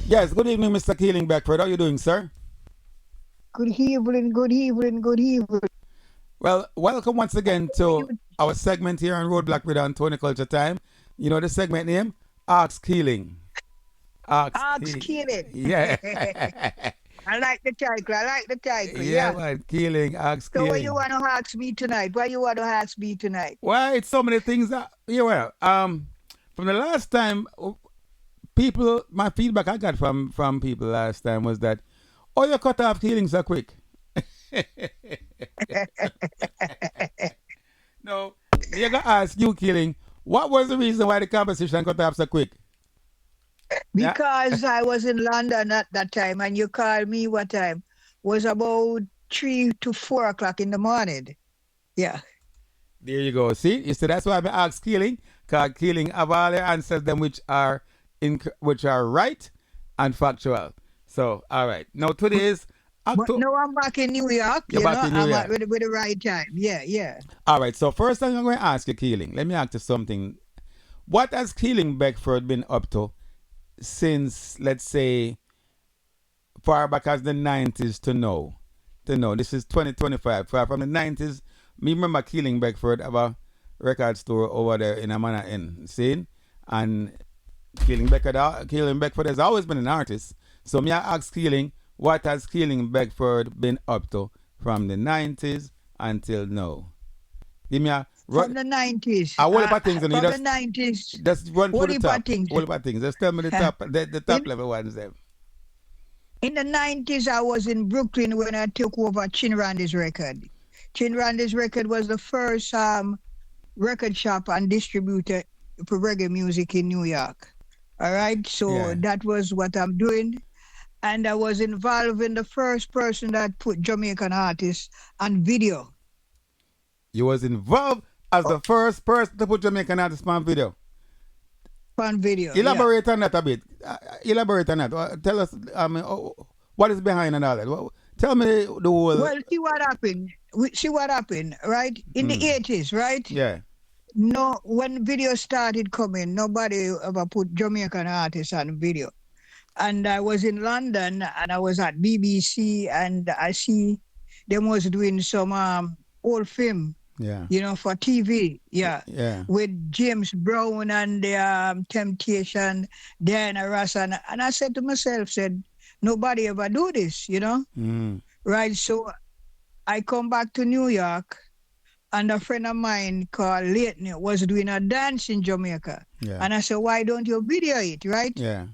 Yes, good evening, Mr. Keeling Beckford. How are you doing, sir? Good evening, good evening, good evening. Well, welcome once again How are you? to our segment here on Roadblock with Antonio Culture Time. You know the segment name? Ask Keeling. Ask Ask Keeling. Keeling. Yeah. I like the title. I like the title. Yeah, Yeah. man. Keeling. Ask So what you Keeling. want to ask me tonight? What you want to ask me tonight? Well, it's so many things that, yeah, well, from the last time, people, my feedback I got from people last time was that, oh, you cut off Keeling so quick. No, me I gonna ask you, Keeling, what was the reason why the conversation cut off so quick? Yeah. Because I was in London at that time and you called me what time? Was about 3 to 4 o'clock in the morning. Yeah. There you go. See, you see, that's why I asked Keeling, because Keeling have all the answers them which are right and factual. So, all right. Now today is But October. no, I'm back in New York, You're back in New I'm at York. with the right time. Yeah, yeah. All right. So first thing I'm going to ask you, Keeling. Let me ask you something. What has Keeling Beckford been up to since, let's say, far back as the 90s to now? To know this is 2025. From the 90s, me remember Keeling Beckford have a record store over there in Amana Inn, see? And Keeling Beckford has always been an artist. So me I ask Keeling, what has Keeling Beckford been up to from the 90s until now? Give me From the 90s. a whole heap of things and you From the 90s. just run through What the do you top. think? Whole heap of things. Just tell me the top In level ones them. in the 90s, I was in Brooklyn when I took over Chin Randy's record. Chin Randy's record was the first record shop and distributor for reggae music in New York. All right, so Yeah. that was what I'm doing. And I was involved in the first person that put Jamaican artists on video. You was involved as Oh, the first person to put Jamaican artist on video. on video, yeah. Elaborate on that a bit. Elaborate on that. Tell us, what is behind and all that. Tell me the whole. Well, see what happened. See what happened, right? In the Mm, 80s, right? yeah. No, when video started coming, nobody ever put Jamaican artists on video. And I was in London and I was at BBC and I see them was doing some old film, Yeah. for TV, yeah, Yeah. with James Brown and the Temptation, Diana Ross, and I said to myself, said nobody ever do this. Mm, Right? So I come back to New York and a friend of mine called Leighton was doing a dance in Jamaica. yeah. And I said, why don't you video it, right? Yeah.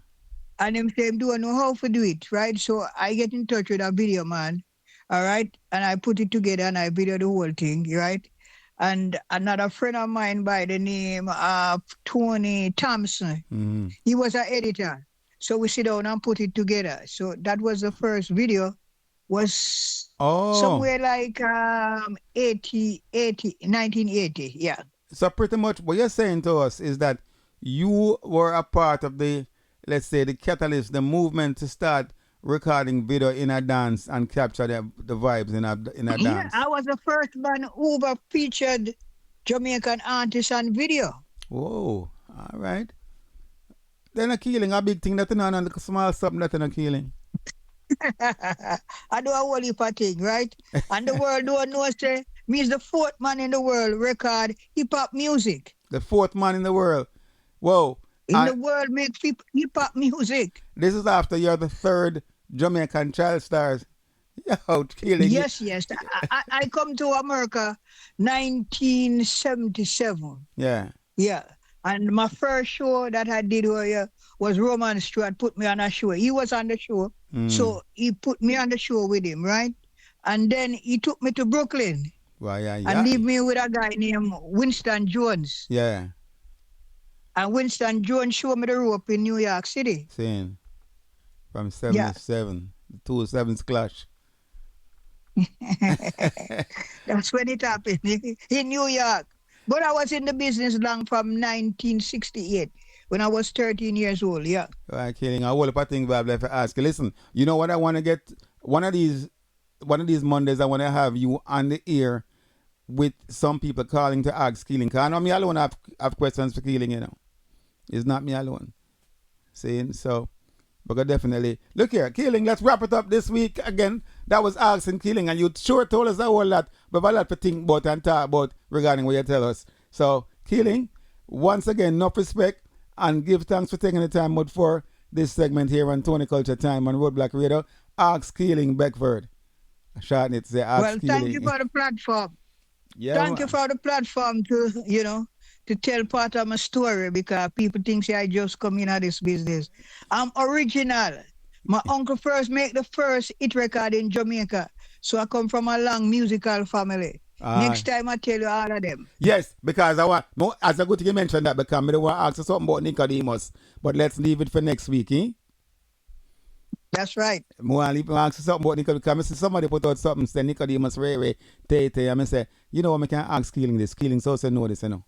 And him say, do I know how to do it, right? So I get in touch with a video man, all right? And I put it together and I video the whole thing, right? And another friend of mine by the name of Tony Thompson, Mm. he was an editor. So we sit down and put it together. So that was the first video, was Oh, somewhere like 1980, yeah. so pretty much what you're saying to us is that you were a part of the, let's say, the catalyst, the movement to start recording video in a dance and capture the vibes in a Yeah, dance. I was the first man who ever featured Jamaican artists on video. Whoa, all right. Then a killing, a big thing that on and a small something that in a killing. I do a whole heap of thing, right? And the world don't know, say, me is the fourth man in the world record hip hop music. The fourth man in the world. Whoa. In And the world make hip hop music. this is after you're the third Jamaican child stars. Yo, killing it. Yes, yes. I come to America 1977. Yeah. Yeah. And my first show that I did was Roman Stewart put me on a show. He was on the show. Mm. So he put me on the show with him, right? And then he took me to Brooklyn Well, yeah, and yeah. leave me with a guy named Winston Jones. Yeah. And Winston Jones showed me the rope in New York City. Saying from Yeah. 77. The two sevens clash. That's when it happened in New York. But I was in the business long from 1968 when I was 13 years old. Yeah. Right, killing a whole heap of things I've left to ask. Listen, you know what I want to get? One of these one of these Mondays I want to have you on the air with some people calling to ask Keeling. Because I know me alone have questions for Keeling, you know. It's not me alone. Saying so But definitely. Look here, Keeling, let's wrap it up this week again. That was asking Keeling, and you sure told us a whole lot. We have a lot to think about and talk about regarding what you tell us. So, Keeling, once again, enough respect and give thanks for taking the time out for this segment here on Tony Culture Time on Roadblock Radio. Ask Keeling Beckford. Shorten it, say ask Well, thank you Keeling. for the platform. Yeah, Thank you man. for the platform to tell part of my story because people think say I just come in at this business. I'm original. My uncle first make the first hit record in Jamaica. So I come from a long musical family. Uh, Next time I tell you all of them. yes, because I want, as a good thing you mentioned that, because I don't want to ask you something about Nicodemus, but let's leave it for next week, eh? That's right. More and ask you something about Nicodemus, because I see somebody put out something, say Nicodemus, Ray, Tay, and I say, you know what, I can ask Keeling this. Keeling so say no this, you know.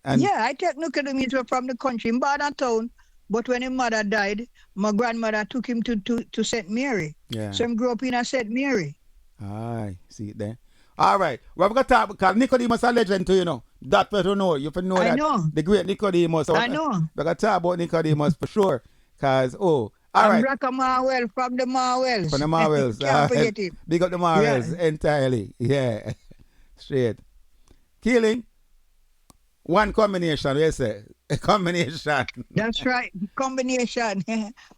And Yeah, I take Nicodemus from the country in Barden town. But when his mother died, my grandmother took him to St. Mary. yeah. So he grew up in a St. Mary. Aye, see it there. All right. Well, we're going to talk because Nicodemus a legend too, you know. That better know. You can know I that know. the great Nicodemus. So I know. we're going to talk about Nicodemus for sure. Because, all And right. Black Marwell from the From Marwells. the Marvels. Can't forget him. Big up the Yeah, Marvels entirely. Yeah. Straight. Keeling, one combination, we say. A combination. that's right. Combination.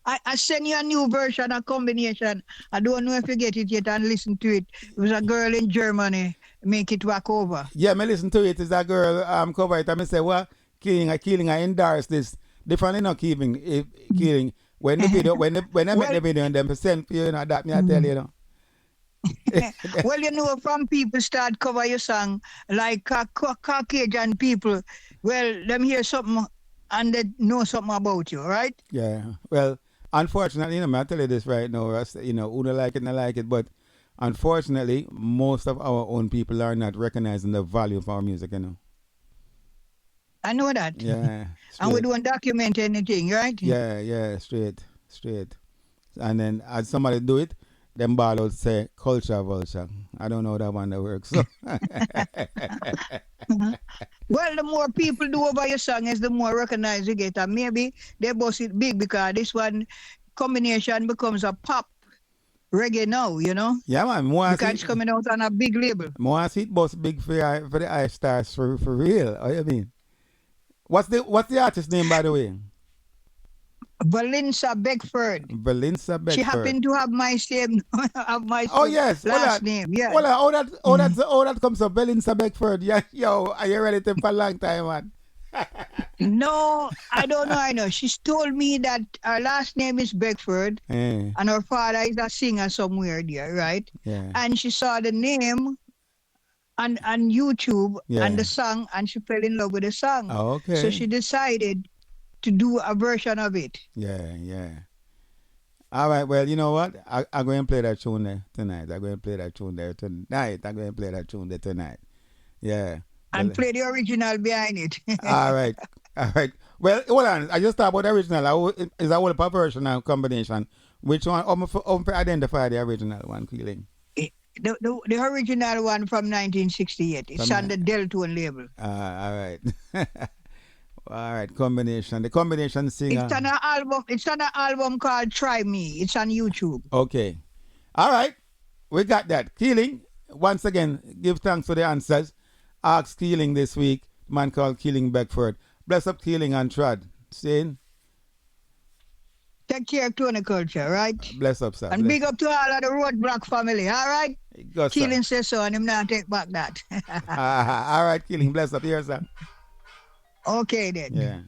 I send you a new version of combination. I don't know if you get it yet and listen to it. It was a girl in Germany make it back over. Yeah, me listen to it. It's a girl cover it. And me say, well, Keeling, I endorse this. Differently not Keeling. When the video, when I make Well, the video and them send for you, you know, that me I tell you, you know. well, from people start cover your song like Caucasian people. Well, them hear something and they know something about you, right? Yeah. Well, unfortunately, you know, I tell you this right now, Russ, you know, who don't like it, not like it, but unfortunately, most of our own people are not recognizing the value of our music, you know. I know that. Yeah, And we straight. don't document anything, right? Yeah, straight. And then as somebody do it, them ball out say culture vulture. I don't know that one that works. So Well, the more people do over your song, is the more recognized you get. And maybe they boss it big because this one combination becomes a pop reggae now, yeah man, more I because see it's coming out on a big label. more I see it boss big for the eye stars for real. What you mean? What's the artist name by the way? Valinsa Beckford. Valinsa She Beckford. happened to have my same have my Oh same yes, hold last on. name. Yeah. Hold on, Mm. all that comes up Valinsa Beckford. Yeah, yo, are you relative for a long time, man? No, I don't know. I know. She's told me that her last name is Beckford Eh, and her father is a singer somewhere there, right? yeah. And she saw the name on YouTube and Yeah. the song and she fell in love with the song. Oh, So okay. she decided to do a version of it. Yeah. All right, well, you know what? I'm going to play that tune there tonight. I'm going to play that tune there tonight. I'm going to play that tune there tonight. Yeah. And Well, play the original behind it. all right. All right. Well, hold on. I just thought about the original. Is a whole version and combination. Which one? To identify the original one, Keeling. The original one from 1968. It's From on the Deltone label. all right. All right. Combination. The combination singer. It's on an album. It's on an album called Try Me. It's on YouTube. Okay. All right. We got that. Keeling, once again, give thanks for the answers. Ask Keeling this week. Man called Keeling Beckford. Bless up Keeling and Trad. Saying, Take care of Tony Culture, right? bless up, sir. And Bless. big up to all of the Roadblock family, all right? Go, sir. Keeling says so, and him not take back that. All right, Keeling. Bless up here, sir. Okay then. Yeah.